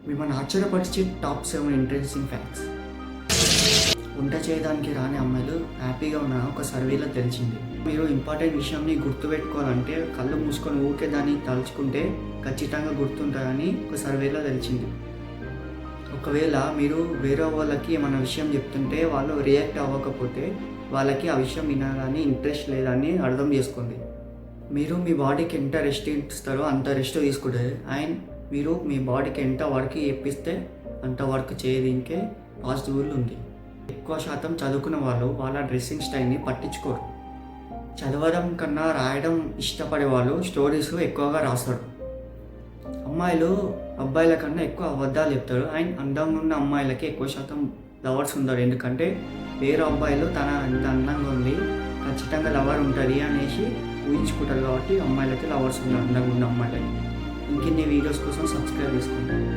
మిమ్మల్ని ఆశ్చర్యపరిచే top 7 interesting facts. వంట చేయడానికి రాని అమ్మాయిలు హ్యాపీగా ఉన్న ఒక సర్వేలో తెలిసింది. మీరు ఇంపార్టెంట్ విషయంని గుర్తుపెట్టుకోవాలంటే కళ్ళు మూసుకొని ఊరికే దాన్ని తలుచుకుంటే ఖచ్చితంగా గుర్తుంటుందని ఒక సర్వేలో తెలిసింది. ఒకవేళ మీరు వేరే వాళ్ళకి ఏమైనా విషయం చెప్తుంటే వాళ్ళు రియాక్ట్ అవ్వకపోతే వాళ్ళకి ఆ విషయం వినాలని ఇంట్రెస్ట్ లేదని అర్థం చేసుకోండి. మీరు మీ బాడీకి ఎంత రెస్ట్ ఇస్తారో అంత రెస్ట్ తీసుకుంటుంది. అండ్ మీరు మీ బాడీకి ఎంత వర్క్ ఇప్పిస్తే అంత వర్క్ చేయడానికే పాసిబుల్ ఉంది. ఎక్కువ శాతం చదువుకున్న వాళ్ళు వాళ్ళ డ్రెస్సింగ్ స్టైల్ని పట్టించుకోరు. చదవడం కన్నా రాయడం ఇష్టపడే వాళ్ళు స్టోరీస్ ఎక్కువగా రాస్తారు. అమ్మాయిలు అబ్బాయిల కన్నా ఎక్కువ అబద్ధాలు చెప్తారు. అండ్ అందంగా ఉన్న అమ్మాయిలకి ఎక్కువ శాతం లవర్స్ ఉంటారు. ఎందుకంటే వేరే అబ్బాయిలు తన ఎంత అందంగా ఉంది ఖచ్చితంగా లవర్ ఉంటుంది అనేసి ఊహించుకుంటారు. కాబట్టి అమ్మాయిలకి లవర్స్ ఉంటారు, అందంగా ఉన్న అమ్మాయిలకి. ఇంకెన్ని వీడియోస్ కోసం సబ్స్క్రైబ్ చేసుకోండి.